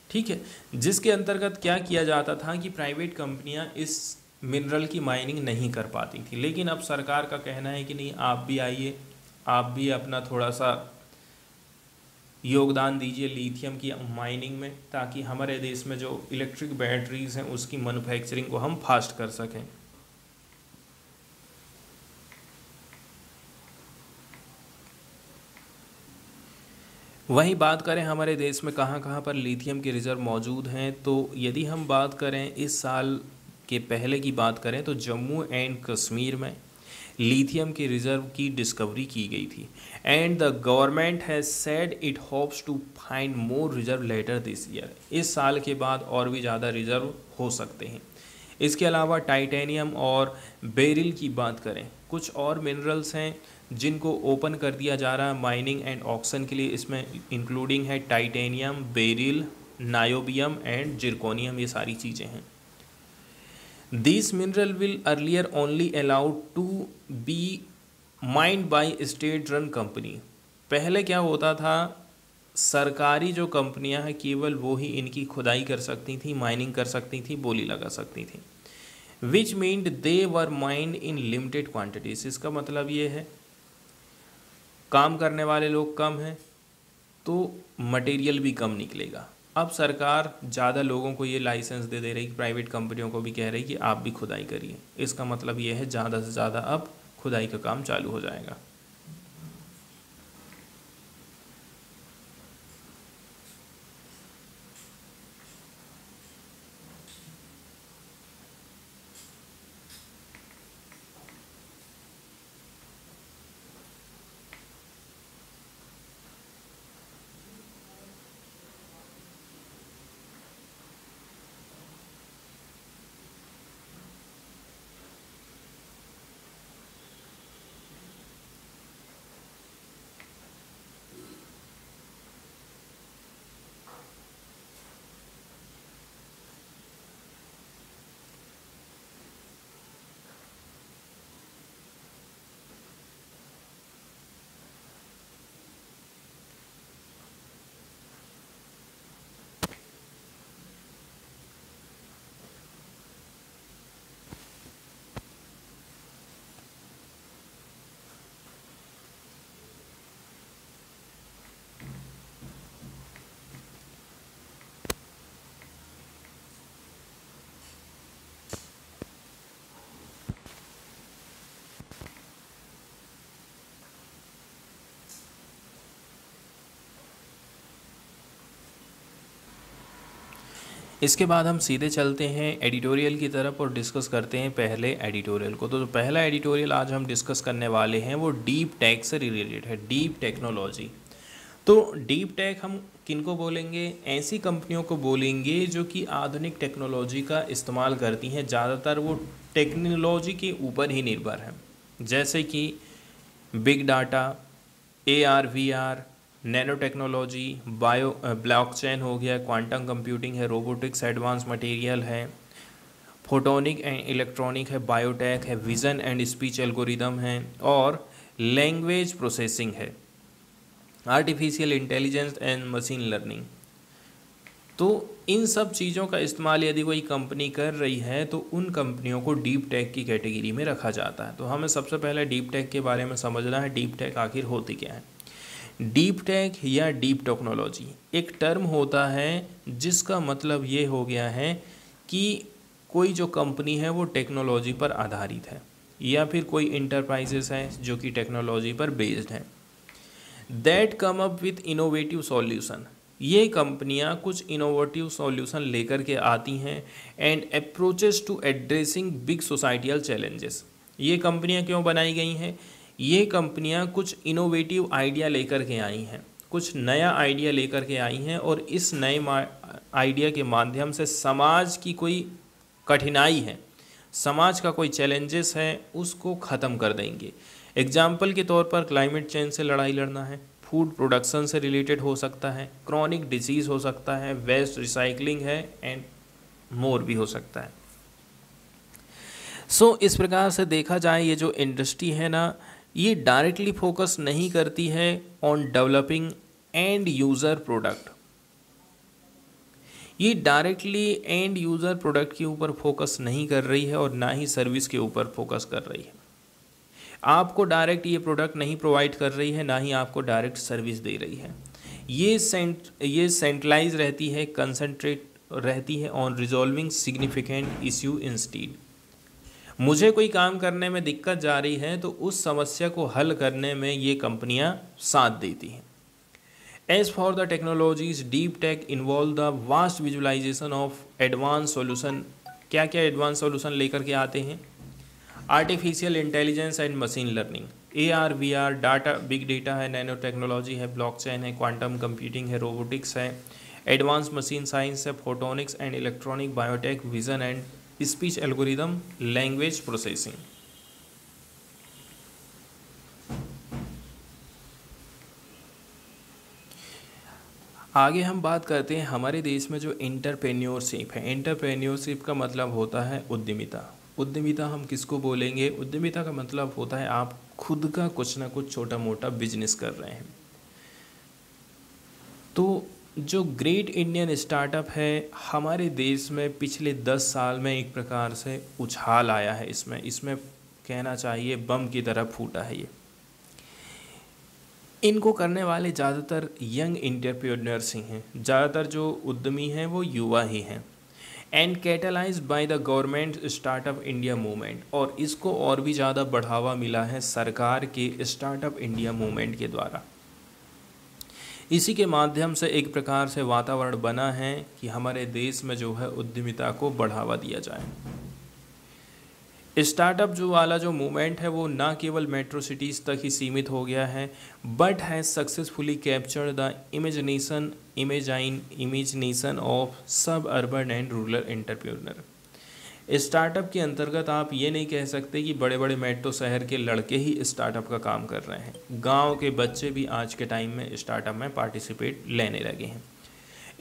ठीक है, जिसके अंतर्गत क्या किया जाता था कि प्राइवेट कंपनियां इस मिनरल की माइनिंग नहीं कर पाती थी, लेकिन अब सरकार का कहना है कि नहीं, आप भी आइए, आप भी अपना थोड़ा सा योगदान दीजिए लिथियम की माइनिंग में, ताकि हमारे देश में जो इलेक्ट्रिक बैटरीज हैं उसकी मैन्युफैक्चरिंग को हम फास्ट कर सकें। वहीं बात करें हमारे देश में कहाँ कहाँ पर लिथियम के रिजर्व मौजूद हैं, तो यदि हम बात करें इस साल के पहले की बात करें तो जम्मू एंड कश्मीर में लिथियम के रिजर्व की डिस्कवरी की गई थी, and the government has said it hopes to find more reserve later this year. इस साल के बाद और भी ज़्यादा रिजर्व हो सकते हैं। इसके अलावा टाइटेनियम और बेरिल की बात करें, कुछ और मिनरल्स हैं जिनको ओपन कर दिया जा रहा है माइनिंग एंड ऑक्शन के लिए। इसमें इंक्लूडिंग है titanium, beryl, niobium and zirconium, ये सारी चीज़ें हैं। This mineral will earlier only allowed to be mined by state run company. पहले क्या होता था, सरकारी जो कंपनियां हैं केवल वो ही इनकी खुदाई कर सकती थी, माइनिंग कर सकती थी, बोली लगा सकती थी। Which meant they were mined in limited quantities. इसका मतलब ये है काम करने वाले लोग कम हैं तो मटेरियल भी कम निकलेगा। अब सरकार ज़्यादा लोगों को ये लाइसेंस दे रही, प्राइवेट कंपनियों को भी कह रही कि आप भी खुदाई करिए। इसका मतलब ये है ज़्यादा से ज़्यादा अब खुदाई का काम चालू हो जाएगा। इसके बाद हम सीधे चलते हैं एडिटोरियल की तरफ और डिस्कस करते हैं पहले एडिटोरियल को। तो जो पहला एडिटोरियल आज हम डिस्कस करने वाले हैं वो डीप टेक से रिलेटेड है, डीप टेक्नोलॉजी। तो डीप टेक हम किनको बोलेंगे? ऐसी कंपनियों को बोलेंगे जो कि आधुनिक टेक्नोलॉजी का इस्तेमाल करती हैं। ज़्यादातर वो टेक्नोलॉजी के ऊपर ही निर्भर है, जैसे कि big data, AR VR, nano technology, blockchain हो गया, क्वांटम कंप्यूटिंग है, रोबोटिक्स, एडवांस मटेरियल है, फोटोनिक एंड इलेक्ट्रॉनिक है, बायोटेक है, विज़न एंड स्पीच एल्गोरिदम है, और लैंग्वेज प्रोसेसिंग है, artificial intelligence and machine learning. तो इन सब चीज़ों का इस्तेमाल यदि कोई कंपनी कर रही है तो उन कंपनियों को डीप टेक की कैटेगरी में रखा जाता है। तो हमें सबसे पहले डीप टेक के बारे में समझना है, डीप टेक आखिर होती क्या है। डीप टेक या डीप टेक्नोलॉजी एक टर्म होता है जिसका मतलब ये हो गया है कि कोई जो कंपनी है वो टेक्नोलॉजी पर आधारित है, या फिर कोई इंटरप्राइजेस है जो कि टेक्नोलॉजी पर बेस्ड है, that come up with innovative solution. ये कंपनियां कुछ इनोवेटिव सॉल्यूशन लेकर के आती हैं and approaches to addressing big societal challenges. ये कंपनियां क्यों बनाई गई हैं? ये कंपनियां कुछ इनोवेटिव आइडिया लेकर के आई हैं, कुछ नया आइडिया लेकर के आई हैं, और इस नए आइडिया के माध्यम से समाज की कोई कठिनाई है, समाज का कोई चैलेंजेस है, उसको ख़त्म कर देंगे। एग्जाम्पल के तौर पर क्लाइमेट चेंज से लड़ाई लड़ना है, फूड प्रोडक्शन से रिलेटेड हो सकता है, क्रॉनिक डिजीज़ हो सकता है, वेस्ट रिसाइकलिंग है, एंड मोर भी हो सकता है। सो इस प्रकार से देखा जाए ये जो इंडस्ट्री है ना, ये डायरेक्टली फोकस नहीं करती है on developing end user product. ये डायरेक्टली एंड यूज़र प्रोडक्ट के ऊपर फोकस नहीं कर रही है और ना ही सर्विस के ऊपर फोकस कर रही है। आपको डायरेक्ट ये प्रोडक्ट नहीं प्रोवाइड कर रही है, ना ही आपको डायरेक्ट सर्विस दे रही है। ये सेंट्रलाइज रहती है, कंसंट्रेट रहती है on resolving significant issue instead. मुझे कोई काम करने में दिक्कत जा रही है तो उस समस्या को हल करने में ये कंपनियां साथ देती हैं। As for the technologies, deep tech involve the vast visualization of advance solution. क्या क्या एडवांस सॉल्यूशन लेकर के आते हैं? Artificial intelligence and machine learning, AR VR, data, big data है, नैनो टेक्नोलॉजी है, ब्लॉकचेन है, क्वांटम कंप्यूटिंग है, रोबोटिक्स है, एडवांस मशीन साइंस है, photonics and electronic, biotech, vision and speech algorithm, language processing. आगे हम बात करते हैं हमारे देश में जो एंटरप्रेन्योरशिप है। एंटरप्रेन्योरशिप का मतलब होता है उद्यमिता। उद्यमिता हम किसको बोलेंगे? उद्यमिता का मतलब होता है आप खुद का कुछ ना कुछ छोटा मोटा बिजनेस कर रहे हैं। तो जो ग्रेट इंडियन स्टार्टअप है हमारे देश में पिछले 10 साल में एक प्रकार से उछाल आया है, इसमें कहना चाहिए बम की तरह फूटा है ये। इनको करने वाले ज़्यादातर यंग एंटरप्रेन्योर्स ही हैं, ज़्यादातर जो उद्यमी हैं वो युवा ही हैं। And catalyse by the government startup India movement, और इसको और भी ज़्यादा बढ़ावा मिला है सरकार के स्टार्टअप इंडिया मूवमेंट के द्वारा। इसी के माध्यम से एक प्रकार से वातावरण बना है कि हमारे देश में जो है उद्यमिता को बढ़ावा दिया जाए। स्टार्टअप जो वाला जो मूवमेंट है वो ना केवल मेट्रो सिटीज़ तक ही सीमित हो गया है, but has successfully capture the imagination of suburban and rural entrepreneur. Startup के अंतर्गत आप ये नहीं कह सकते कि बड़े बड़े मेट्रो शहर के लड़के ही स्टार्टअप का काम कर रहे हैं, गांव के बच्चे भी आज के टाइम में स्टार्टअप में पार्टिसिपेट लेने लगे हैं।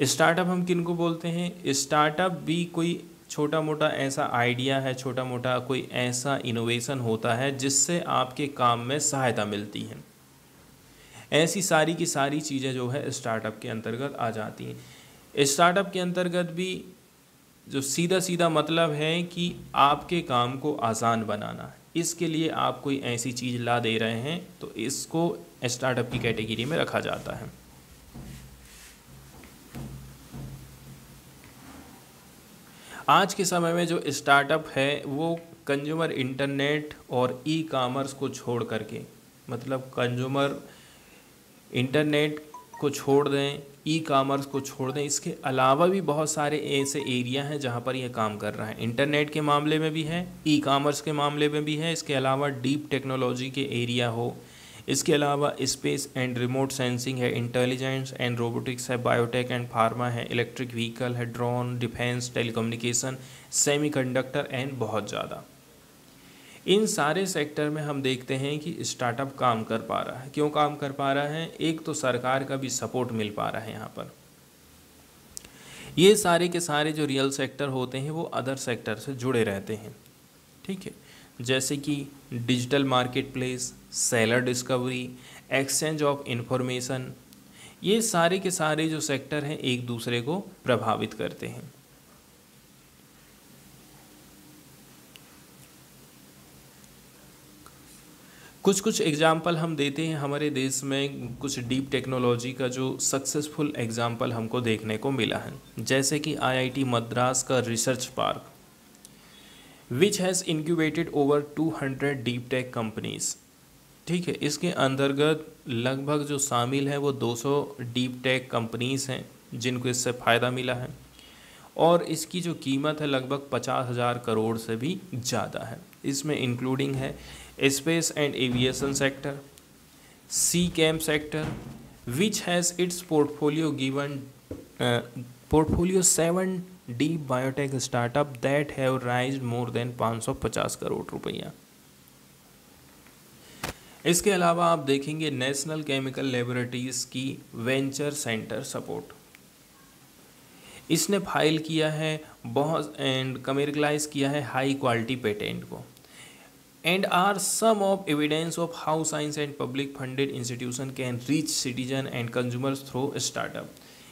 स्टार्टअप हम किन को बोलते हैं? स्टार्टअप भी कोई छोटा मोटा ऐसा आइडिया है, छोटा मोटा कोई ऐसा इनोवेशन होता है जिससे आपके काम में सहायता मिलती है। ऐसी सारी की सारी चीज़ें जो है स्टार्टअप के अंतर्गत आ जाती हैं। स्टार्टअप के अंतर्गत भी जो सीधा सीधा मतलब है कि आपके काम को आसान बनाना है, इसके लिए आप कोई ऐसी चीज़ ला दे रहे हैं तो इसको स्टार्टअप की कैटेगरी में रखा जाता है। आज के समय में जो स्टार्टअप है वो कंज्यूमर इंटरनेट और ई कॉमर्स को छोड़ करके, मतलब कंज्यूमर इंटरनेट को छोड़ दें, ई कॉमर्स को छोड़ दें, इसके अलावा भी बहुत सारे ऐसे एरिया हैं जहां पर यह काम कर रहा है। इंटरनेट के मामले में भी है, ई कॉमर्स के मामले में भी है, इसके अलावा डीप टेक्नोलॉजी के एरिया हो, इसके अलावा स्पेस एंड रिमोट सेंसिंग है, इंटेलिजेंस एंड रोबोटिक्स है, बायोटेक एंड फार्मा है, इलेक्ट्रिक व्हीकल है, drone, defence, telecommunication, semiconductor and बहुत ज़्यादा। इन सारे सेक्टर में हम देखते हैं कि स्टार्टअप काम कर पा रहा है। क्यों काम कर पा रहा है? एक तो सरकार का भी सपोर्ट मिल पा रहा है यहाँ पर। ये सारे के सारे जो रियल सेक्टर होते हैं वो अदर सेक्टर से जुड़े रहते हैं, ठीक है। जैसे कि digital market place, seller discovery, exchange of information, ये सारे के सारे जो सेक्टर हैं एक दूसरे को प्रभावित करते हैं। कुछ कुछ एग्जाम्पल हम देते हैं। हमारे देश में कुछ डीप टेक्नोलॉजी का जो सक्सेसफुल एग्जाम्पल हमको देखने को मिला है, जैसे कि आईआईटी मद्रास का research park, which has incubated over 200 deep tech companies, ठीक है। इसके अंतर्गत लगभग जो शामिल है वो 200 डीप टेक कंपनीज हैं जिनको इससे फ़ायदा मिला है, और इसकी जो कीमत है लगभग 50,000 करोड़ से भी ज़्यादा है। इसमें इंक्लूडिंग है space and aviation sector, C camp sector, which has its portfolio 7 deep biotech startup that have raised more than 550 crore रुपया। इसके अलावा आप देखेंगे नेशनल केमिकल लेबोरेटरीज की वेंचर सेंटर सपोर्ट, इसने फाइल किया है बहुत एंड कमर्शियलाइज किया है हाई क्वालिटी पेटेंट को, and are some of evidence of how science and public funded institution can reach citizen and consumers through startup.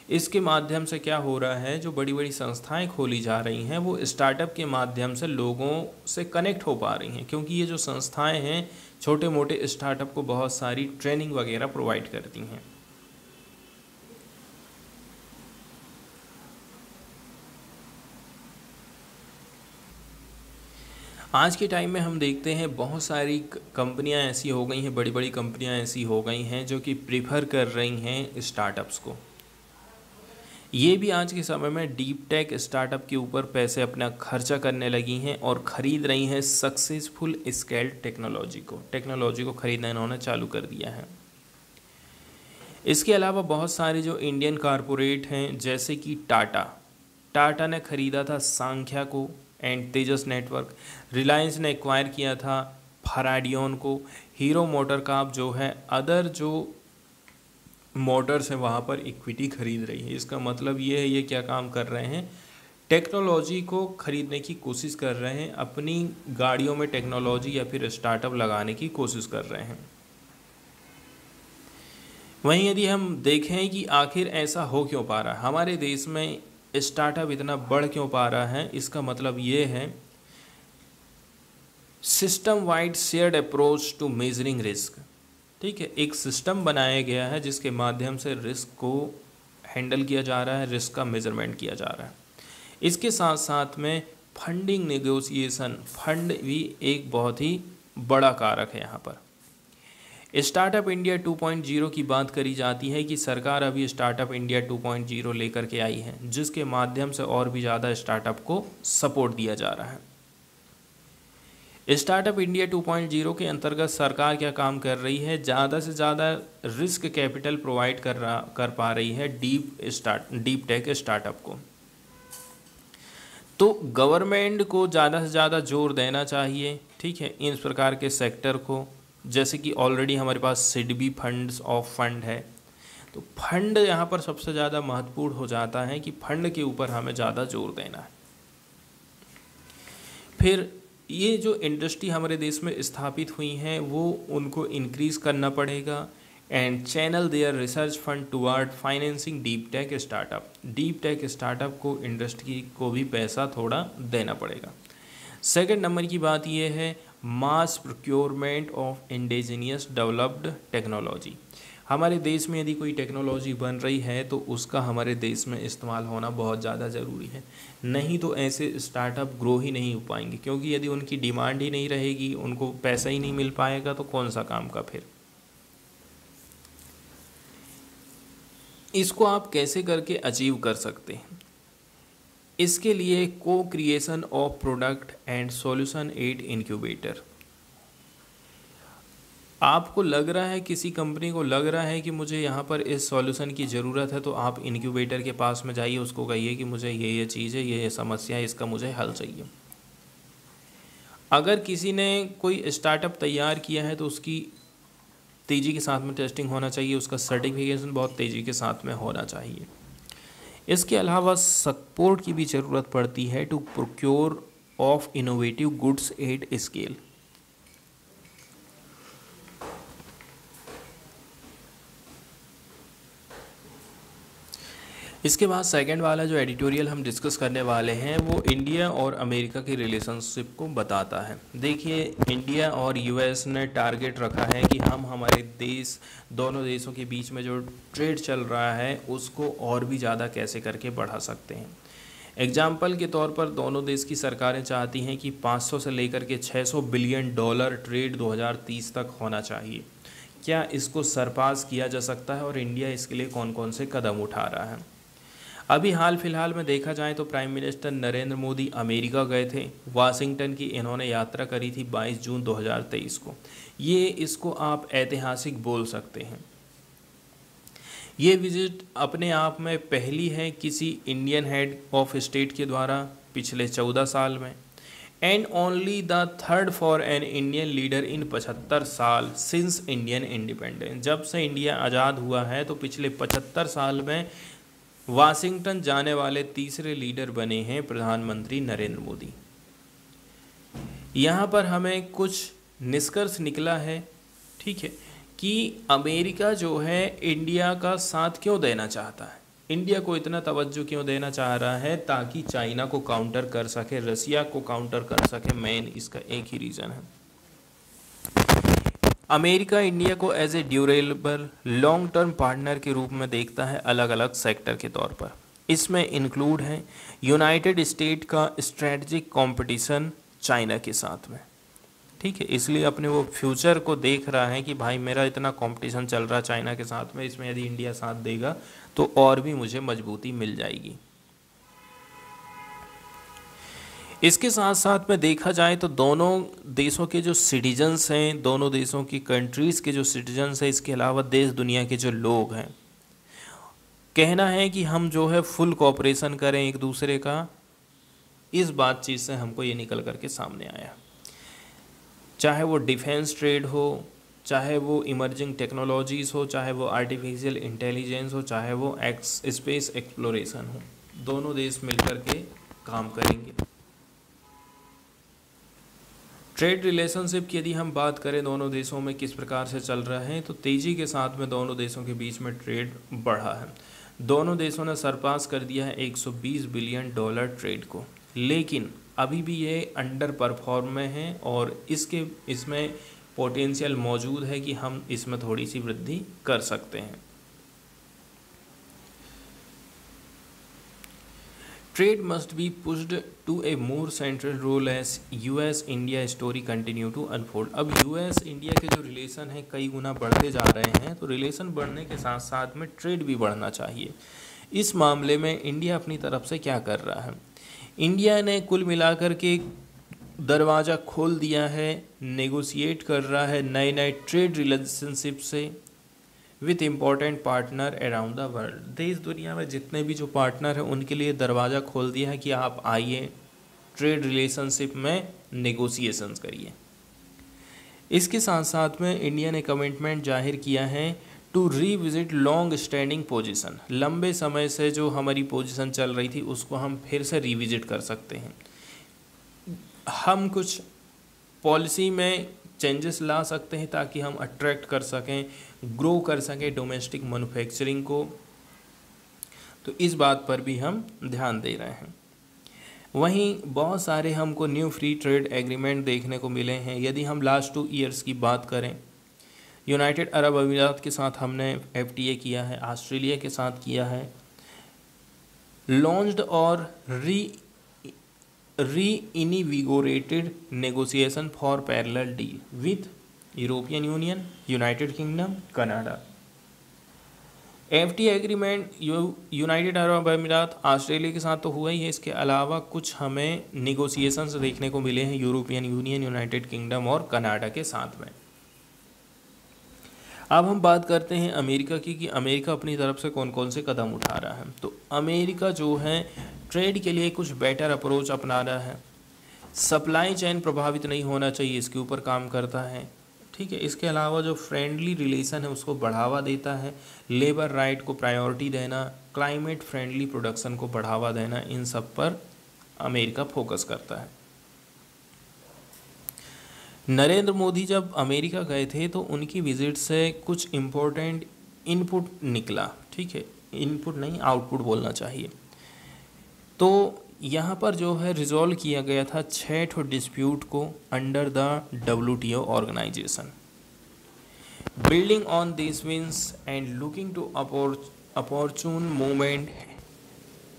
इसके माध्यम से क्या हो रहा है, जो बड़ी बड़ी संस्थाएं खोली जा रही हैं वो स्टार्टअप के माध्यम से लोगों से कनेक्ट हो पा रही हैं, क्योंकि ये जो संस्थाएं हैं छोटे मोटे स्टार्टअप को बहुत सारी ट्रेनिंग वगैरह प्रोवाइड करती हैं। आज के टाइम में हम देखते हैं बहुत सारी कंपनियां ऐसी हो गई हैं, बड़ी बड़ी कंपनियां ऐसी हो गई हैं जो कि प्रीफर कर रही हैं स्टार्टअप्स को। ये भी आज के समय में डीप टेक स्टार्टअप के ऊपर पैसे अपना खर्चा करने लगी हैं और ख़रीद रही हैं सक्सेसफुल स्केल्ड टेक्नोलॉजी को ख़रीदना इन्होंने चालू कर दिया है। इसके अलावा बहुत सारे जो इंडियन कारपोरेट हैं, जैसे कि टाटा ने ख़रीदा था सांख्या को एंड तेजस नेटवर्क, रिलायंस ने एक्वायर किया था फराडियन को, हीरो मोटर का जो है अदर जो मोटर्स हैं वहाँ पर इक्विटी खरीद रही है। इसका मतलब ये है, ये क्या काम कर रहे हैं, टेक्नोलॉजी को खरीदने की कोशिश कर रहे हैं, अपनी गाड़ियों में टेक्नोलॉजी या फिर स्टार्टअप लगाने की कोशिश कर रहे हैं। वहीं यदि हम देखें कि आखिर ऐसा हो क्यों पा रहा है, हमारे देश में स्टार्टअप इतना बढ़ क्यों पा रहा है, इसका मतलब ये है system wide shared approach to measuring risk, ठीक है। एक सिस्टम बनाया गया है जिसके माध्यम से रिस्क को हैंडल किया जा रहा है, रिस्क का मेजरमेंट किया जा रहा है। इसके साथ साथ में फंडिंग नेगोशिएशन, फंड भी एक बहुत ही बड़ा कारक है यहाँ पर। स्टार्टअप इंडिया 2.0 की बात करी जाती है कि सरकार अभी स्टार्टअप इंडिया 2.0 लेकर के आई है, जिसके माध्यम से और भी ज़्यादा स्टार्टअप को सपोर्ट दिया जा रहा है। स्टार्टअप इंडिया 2.0 के अंतर्गत सरकार क्या काम कर रही है, ज़्यादा से ज़्यादा रिस्क कैपिटल प्रोवाइड कर पा रही है डीप टेक स्टार्टअप को। तो गवर्नमेंट को ज़्यादा से ज़्यादा जोर देना चाहिए, ठीक है, इन प्रकार के सेक्टर को। जैसे कि ऑलरेडी हमारे पास सिडबी फंड्स ऑफ फंड है, तो फंड यहाँ पर सबसे ज़्यादा महत्वपूर्ण हो जाता है कि फंड के ऊपर हमें ज़्यादा जोर देना है। फिर ये जो इंडस्ट्री हमारे देश में स्थापित हुई हैं वो उनको इंक्रीज़ करना पड़ेगा and channel their research fund toward financing deep tech startup को, इंडस्ट्री को भी पैसा थोड़ा देना पड़ेगा। सेकंड नंबर की बात ये है mass procurement of indigenous developed technology. हमारे देश में यदि कोई टेक्नोलॉजी बन रही है तो उसका हमारे देश में इस्तेमाल होना बहुत ज़्यादा ज़रूरी है, नहीं तो ऐसे स्टार्टअप ग्रो ही नहीं हो पाएंगे, क्योंकि यदि उनकी डिमांड ही नहीं रहेगी, उनको पैसा ही नहीं मिल पाएगा तो कौन सा काम का फिर। इसको आप कैसे करके अचीव कर सकते हैं, इसके लिए को creation of product and solution aid incubator. आपको लग रहा है, किसी कंपनी को लग रहा है कि मुझे यहाँ पर इस सॉल्यूशन की ज़रूरत है, तो आप इनक्यूबेटर के पास में जाइए, उसको कहिए कि मुझे ये चीज़ है, ये समस्या है, इसका मुझे हल चाहिए। अगर किसी ने कोई स्टार्टअप तैयार किया है तो उसकी तेज़ी के साथ में टेस्टिंग होना चाहिए, उसका सर्टिफिकेशन बहुत तेज़ी के साथ में होना चाहिए। इसके अलावा सपोर्ट की भी ज़रूरत पड़ती है to procure of innovative goods at scale. इसके बाद सेकंड वाला जो एडिटोरियल हम डिस्कस करने वाले हैं वो इंडिया और अमेरिका की रिलेशनशिप को बताता है। देखिए, इंडिया और यूएस ने टारगेट रखा है कि हम हमारे देश, दोनों देशों के बीच में जो ट्रेड चल रहा है उसको और भी ज़्यादा कैसे करके बढ़ा सकते हैं। एग्जाम्पल के तौर पर दोनों देश की सरकारें चाहती हैं कि 500 से लेकर के 600 बिलियन डॉलर ट्रेड 2030 तक होना चाहिए। क्या इसको सरपास किया जा सकता है और इंडिया इसके लिए कौन कौन से कदम उठा रहा है? अभी हाल फिलहाल में देखा जाए तो prime minister Narendra Modi America गए थे। वाशिंगटन की इन्होंने यात्रा करी थी 22 जून 2023 को। इसको आप ऐतिहासिक बोल सकते हैं। ये विजिट अपने आप में पहली है किसी इंडियन हेड ऑफ स्टेट के द्वारा पिछले 14 साल में, and only the third for an Indian leader in 75 साल सिंस इंडियन इंडिपेंडेंस। जब से इंडिया आज़ाद हुआ है तो पिछले 75 साल में वाशिंगटन जाने वाले तीसरे लीडर बने हैं प्रधानमंत्री नरेंद्र मोदी। यहाँ पर हमें कुछ निष्कर्ष निकला है, ठीक है, कि अमेरिका जो है इंडिया का साथ क्यों देना चाहता है, इंडिया को इतना तवज्जो क्यों देना चाह रहा है, ताकि चाइना को काउंटर कर सके, रसिया को काउंटर कर सके। मेन इसका एक ही रीज़न है। अमेरिका इंडिया को as a durable long term partner के रूप में देखता है अलग अलग सेक्टर के तौर पर। इसमें इंक्लूड है यूनाइटेड स्टेट का स्ट्रेटजिक कंपटीशन चाइना के साथ में, ठीक है। इसलिए अपने वो फ्यूचर को देख रहा है कि भाई मेरा इतना कंपटीशन चल रहा है चाइना के साथ में, इसमें यदि इंडिया साथ देगा तो और भी मुझे मजबूती मिल जाएगी। इसके साथ साथ में देखा जाए तो दोनों देशों के जो सिटीजन्स हैं, दोनों देशों की कंट्रीज़ के जो सिटीजन्स हैं, इसके अलावा देश दुनिया के जो लोग हैं, कहना है कि हम जो है फुल कोऑपरेशन करें एक दूसरे का। इस बातचीत से हमको ये निकल करके सामने आया, चाहे वो डिफेंस ट्रेड हो, चाहे वो इमर्जिंग टेक्नोलॉजीज़ हो, चाहे वो आर्टिफिशियल इंटेलिजेंस हो, चाहे वो स्पेस एक्सप्लोरेशन हो, दोनों देश मिलकर के काम करेंगे। ट्रेड रिलेशनशिप की यदि हम बात करें दोनों देशों में किस प्रकार से चल रहा है, तो तेज़ी के साथ में दोनों देशों के बीच में ट्रेड बढ़ा है। दोनों देशों ने सरपास कर दिया है 120 बिलियन डॉलर ट्रेड को, लेकिन अभी भी ये अंडर परफॉर्म में है और इसमें पोटेंशियल मौजूद है कि हम इसमें थोड़ी सी वृद्धि कर सकते हैं। Trade must be pushed to a more central role as US India story continue to unfold. अब यूएस इंडिया के जो रिलेशन हैं कई गुना बढ़ते जा रहे हैं, तो रिलेशन बढ़ने के साथ साथ में ट्रेड भी बढ़ना चाहिए। इस मामले में इंडिया अपनी तरफ से क्या कर रहा है? इंडिया ने कुल मिलाकर के दरवाज़ा खोल दिया है, नेगोशिएट कर रहा है नए नए ट्रेड रिलेशनशिप से with important partner around the world. देश दुनिया में जितने भी जो पार्टनर हैं उनके लिए दरवाज़ा खोल दिया है कि आप आइए ट्रेड रिलेशनशिप में नेगोशिएशंस करिए। इसके साथ साथ में इंडिया ने कमिटमेंट जाहिर किया है to revisit long standing position. लंबे समय से जो हमारी पोजीशन चल रही थी उसको हम फिर से रिविजिट कर सकते हैं। हम कुछ पॉलिसी में चेंजेस ला सकते हैं ताकि हम अट्रैक्ट कर सकें, ग्रो कर सकें डोमेस्टिक मैन्युफैक्चरिंग को। तो इस बात पर भी हम ध्यान दे रहे हैं। वहीं बहुत सारे हमको न्यू फ्री ट्रेड एग्रीमेंट देखने को मिले हैं। यदि हम लास्ट 2 ईयर्स की बात करें, यूनाइटेड अरब अमीरात के साथ हमने FTA किया है, ऑस्ट्रेलिया के साथ किया है, लॉन्च्ड और reinvigorated negotiation for parallel deal with European Union, United Kingdom, Canada. FTA agreement United Arab Emirates, Australia के साथ तो हुआ ही है, इसके अलावा कुछ हमें नेगोशिएशंस देखने को मिले हैं यूरोपियन यूनियन, यूनाइटेड किंगडम और कनाडा के साथ में। अब हम बात करते हैं अमेरिका की कि अमेरिका अपनी तरफ से कौन कौन से कदम उठा रहा है। तो अमेरिका जो है ट्रेड के लिए कुछ बेटर अप्रोच अपना रहा है। सप्लाई चेन प्रभावित नहीं होना चाहिए, इसके ऊपर काम करता है। ठीक है, इसके अलावा जो फ्रेंडली रिलेशन है उसको बढ़ावा देता है, लेबर राइट को प्रायोरिटी देना, क्लाइमेट फ्रेंडली प्रोडक्शन को बढ़ावा देना, इन सब पर अमेरिका फोकस करता है। नरेंद्र मोदी जब अमेरिका गए थे तो उनकी विजिट से कुछ इम्पोर्टेंट इनपुट निकला। ठीक है, इनपुट नहीं, आउटपुट बोलना चाहिए। तो यहाँ पर जो है रिजॉल्व किया गया था 6 ठो डिस्प्यूट को under the WTO organisation. Building on this wins and looking to opportune movement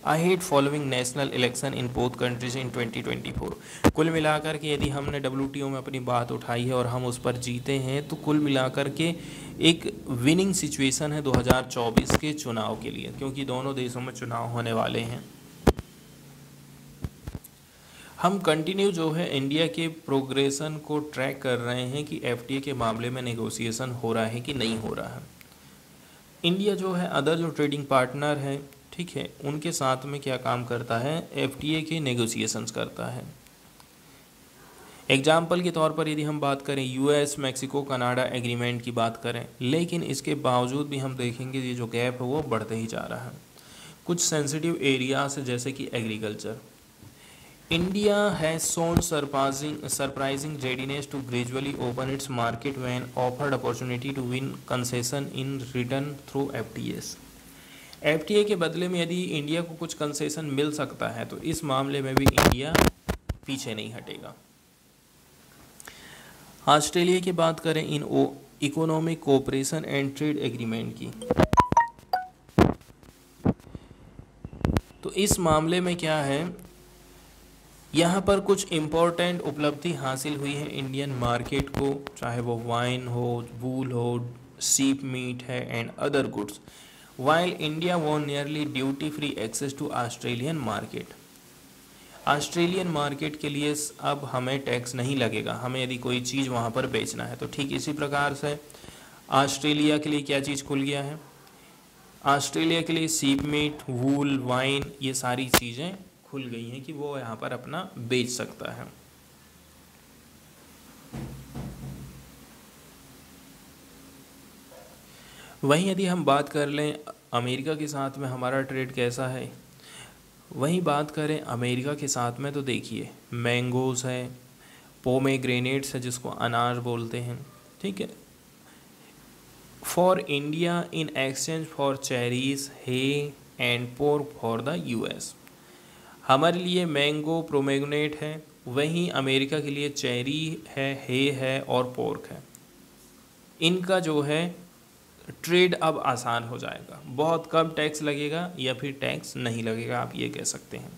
ahead following national election in both countries in 2024। कुल मिलाकर के यदि हमने WTO में अपनी बात उठाई है और हम उस पर जीते हैं तो कुल मिलाकर के एक विनिंग सिचुएशन है 2024 के चुनाव के लिए, क्योंकि दोनों देशों में चुनाव होने वाले हैं। हम कंटिन्यू जो है इंडिया के प्रोग्रेशन को ट्रैक कर रहे हैं कि FTA के मामले में नेगोशिएशन हो रहा है कि नहीं हो रहा है। इंडिया जो है अदर जो ट्रेडिंग पार्टनर है, ठीक है, उनके साथ में क्या काम करता है, FTA के नेगोशिएशंस करता है। एग्जाम्पल के तौर पर यदि हम बात करें US, मैक्सिको, कनाडा एग्रीमेंट की बात करें, लेकिन इसके बावजूद भी हम देखेंगे ये जो गैप है वो बढ़ते ही जा रहा है। कुछ सेंसिटिव एरियाज जैसे कि agriculture, India has shown surprising readiness to gradually open its market when offered opportunity to win concession in return through FTAs। FTA के बदले में यदि इंडिया को कुछ कंसेशन मिल सकता है तो इस मामले में भी इंडिया पीछे नहीं हटेगा। ऑस्ट्रेलिया की बात करें in economic cooperation and trade agreement की, तो इस मामले में क्या है, यहाँ पर कुछ इम्पोर्टेंट उपलब्धि हासिल हुई है इंडियन मार्केट को, चाहे वो वाइन हो, वूल हो, सीप मीट है and other goods, while India won nearly duty free access to Australian market. Australian market के लिए अब हमें टैक्स नहीं लगेगा, हमें यदि कोई चीज़ वहाँ पर बेचना है तो। ठीक इसी प्रकार से ऑस्ट्रेलिया के लिए क्या चीज़ खुल गया है, ऑस्ट्रेलिया के लिए सीप मीट, वूल, वाइन, ये सारी चीज़ें खुल गई हैं कि वो यहाँ पर अपना बेच सकता है। वहीं यदि हम बात कर लें अमेरिका के साथ में हमारा ट्रेड कैसा है, वहीं बात करें अमेरिका के साथ में तो देखिए मैंगोज़ है, पोमेग्रेनेट्स है जिसको अनार बोलते हैं, ठीक है, for India in exchange for cherries, hay and pork for the US। हमारे लिए मैंगो, प्रोमेग्रेनेट है, वहीं अमेरिका के लिए चेरी है, हे है और पोर्क है। इनका जो है ट्रेड अब आसान हो जाएगा, बहुत कम टैक्स लगेगा या फिर टैक्स नहीं लगेगा, आप ये कह सकते हैं।